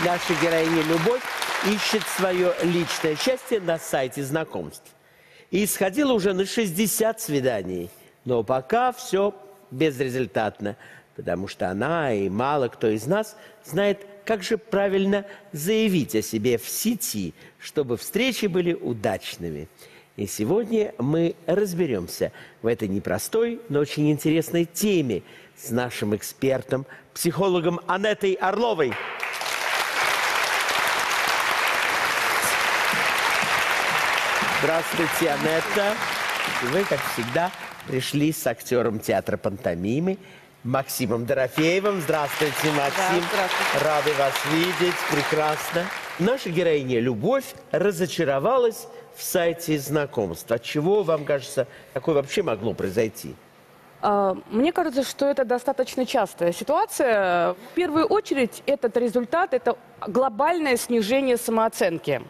Наша героиня Любовь ищет свое личное счастье на сайте знакомств. И сходила уже на 60 свиданий. Но пока все безрезультатно. Потому что она и мало кто из нас знает, как же правильно заявить о себе в сети, чтобы встречи были удачными. И сегодня мы разберемся в этой непростой, но очень интересной теме с нашим экспертом, психологом Анеттой Орловой. Здравствуйте, Анетта. И вы, как всегда, пришли с актером театра пантомимы Максимом Дорофеевым. Здравствуйте, Максим. Да, здравствуйте. Рады вас видеть. Прекрасно. Наша героиня Любовь разочаровалась в сайте знакомств. От чего, вам кажется, такое вообще могло произойти? Мне кажется, что это достаточно частая ситуация. В первую очередь, этот результат – это глобальное снижение самооценки.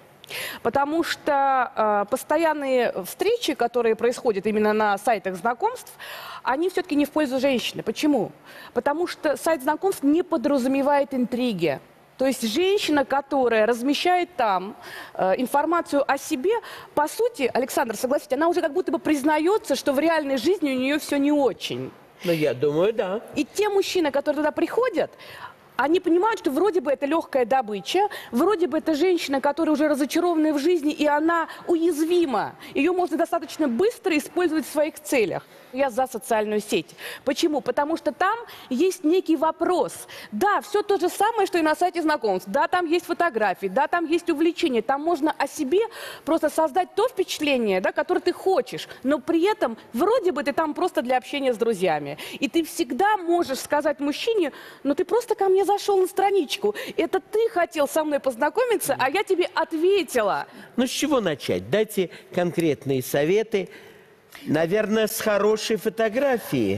Потому что постоянные встречи, которые происходят именно на сайтах знакомств, они все-таки не в пользу женщины. Почему? Потому что сайт знакомств не подразумевает интриги. То есть женщина, которая размещает там информацию о себе, по сути, Александр, согласитесь, она уже как будто бы признается, что в реальной жизни у нее все не очень. Ну, я думаю, да. И те мужчины, которые туда приходят, они понимают, что вроде бы это легкая добыча, вроде бы это женщина, которая уже разочарована в жизни, и она уязвима. Ее можно достаточно быстро использовать в своих целях. Я за социальную сеть. Почему? Потому что там есть некий вопрос. Да, все то же самое, что и на сайте знакомств. Да, там есть фотографии, да, там есть увлечения. Там можно о себе просто создать то впечатление, да, которое ты хочешь. Но при этом вроде бы ты там просто для общения с друзьями. И ты всегда можешь сказать мужчине: ну ты просто ко мне зашел на страничку. Это ты хотел со мной познакомиться, а я тебе ответила. Ну, с чего начать? Дайте конкретные советы. Наверное, с хорошей фотографии.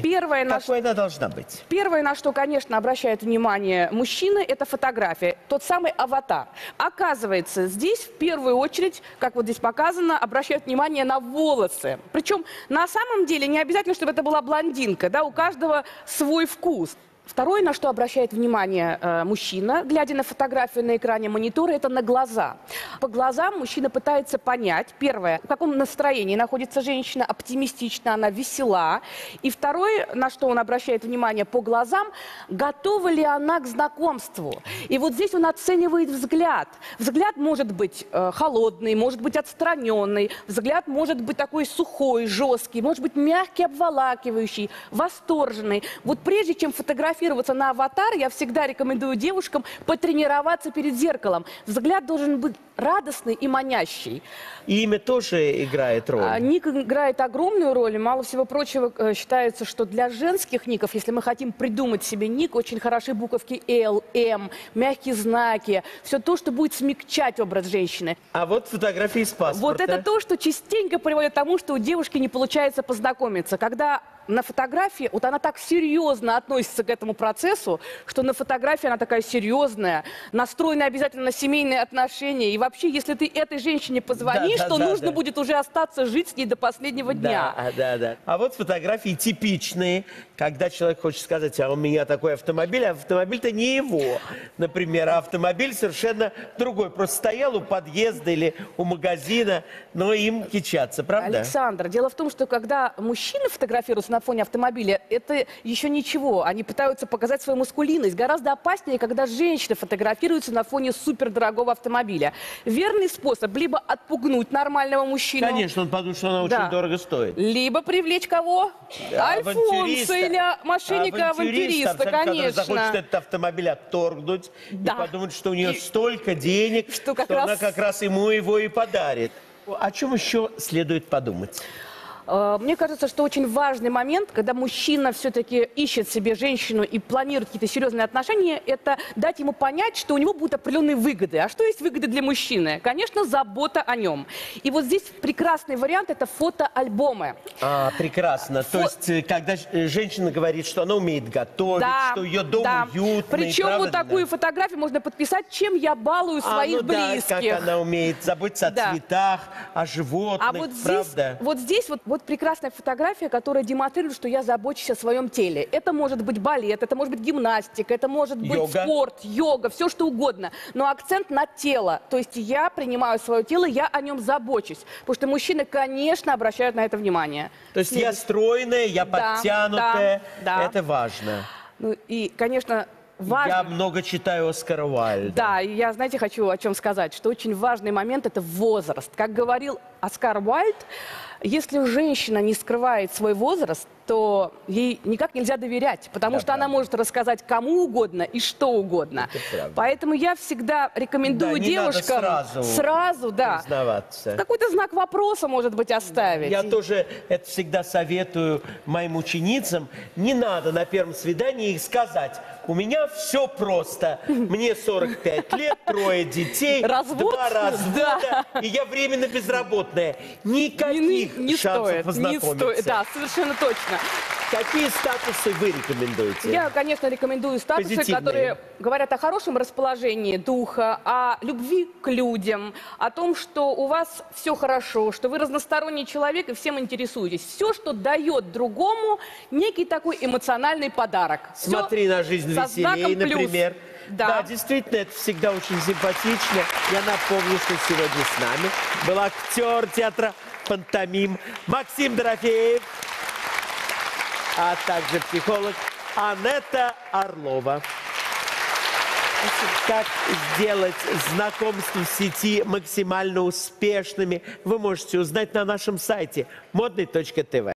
Какой она должна быть? Первое, на что, конечно, обращает внимание мужчина, это фотография. Тот самый аватар. Оказывается, здесь в первую очередь, как вот здесь показано, обращают внимание на волосы. Причем на самом деле не обязательно, чтобы это была блондинка. Да, у каждого свой вкус. Второе, на что обращает внимание мужчина, глядя на фотографию на экране монитора, это на глаза. По глазам мужчина пытается понять, первое, в каком настроении находится женщина, оптимистична, она весела. И второе, на что он обращает внимание по глазам, готова ли она к знакомству. И вот здесь он оценивает взгляд. Взгляд может быть холодный, может быть отстраненный, взгляд может быть такой сухой, жесткий, может быть мягкий, обволакивающий, восторженный. Вот прежде чем фотографироваться на аватар, я всегда рекомендую девушкам потренироваться перед зеркалом. Взгляд должен быть радостный и манящий. И имя тоже играет роль? Ник играет огромную роль. Мало всего прочего, считается, что для женских ников, если мы хотим придумать себе ник, очень хороши буковки Л, М, мягкие знаки. Все то, что будет смягчать образ женщины. А вот фотографии из паспорта. Вот это то, что частенько приводит к тому, что у девушки не получается познакомиться. Когда на фотографии, вот она так серьезно относится к этому процессу, что на фотографии она такая серьезная, настроена обязательно на семейные отношения. И вообще, если ты этой женщине позвонишь, то нужно будет уже остаться жить с ней до последнего дня. Да. А вот фотографии типичные, когда человек хочет сказать: а у меня такой автомобиль, а автомобиль-то не его, например, а автомобиль совершенно другой. Просто стоял у подъезда или у магазина, но им кичатся, правда? Александр, дело в том, что когда мужчины фотографируются на фоне автомобиля, это еще ничего. Они пытаются показать свою маскулинность. Гораздо опаснее, когда женщины фотографируются на фоне супердорогого автомобиля. Верный способ либо отпугнуть нормального мужчину. Конечно, он подумает, что она очень дорого стоит. Либо привлечь кого? Альфонса или мошенника-авантюриста, конечно. Который захочет этот автомобиль отторгнуть и подумать, что у нее столько денег, что она как раз ему его и подарит. О чем еще следует подумать? Мне кажется, что очень важный момент, когда мужчина все-таки ищет себе женщину и планирует какие-то серьезные отношения, это дать ему понять, что у него будут определенные выгоды. А что есть выгоды для мужчины? Конечно, забота о нем. И вот здесь прекрасный вариант – это фотоальбомы. Прекрасно. То есть, когда женщина говорит, что она умеет готовить, что ее дом уютный. Причем вот такую фотографию можно подписать, чем я балую своих близких. Как она умеет заботиться о цветах, о животных, правда? Вот здесь Вот прекрасная фотография, которая демонстрирует, что я забочусь о своем теле. Это может быть балет, это может быть гимнастика, это может быть Йога. спорт, йога, все что угодно. Но акцент на тело. То есть я принимаю свое тело, я о нем забочусь. Потому что мужчины, конечно, обращают на это внимание. То есть я стройная, я Да, подтянутая. да. Это важно. Ну и, конечно, важно... Я много читаю Оскара Уайльда. Да, и я, знаете, хочу о чем сказать, что очень важный момент – это возраст. Как говорил Оскар Уайльд, если женщина не скрывает свой возраст, то ей никак нельзя доверять, потому Да, что она правда. может рассказать кому угодно и что угодно. Это правда. Поэтому я всегда рекомендую Да, не надо девушкам сразу да, признаваться. какой-то знак вопроса, может быть, оставить. Я тоже это всегда советую моим ученицам. Не надо на первом свидании сказать: у меня все просто. Мне 45 лет, 3 детей, Развод? 2 развода, и я временно безработная. Никаких Не шансов стоит, не познакомиться. стоит. Да, совершенно точно. Какие статусы вы рекомендуете? Я, конечно, рекомендую статусы, Позитивные. которые говорят о хорошем расположении духа, о любви к людям, о том, что у вас все хорошо, что вы разносторонний человек и всем интересуетесь. Все, что дает другому некий такой эмоциональный подарок. Всё Смотри на жизнь со знаком веселей, плюс. например. Да. Действительно, это всегда очень симпатично. Я напомню, что сегодня с нами был актер театра «Пантомим» Максим Дорофеев, а также психолог Анетта Орлова. Как сделать знакомства в сети максимально успешными, вы можете узнать на нашем сайте modный.tv.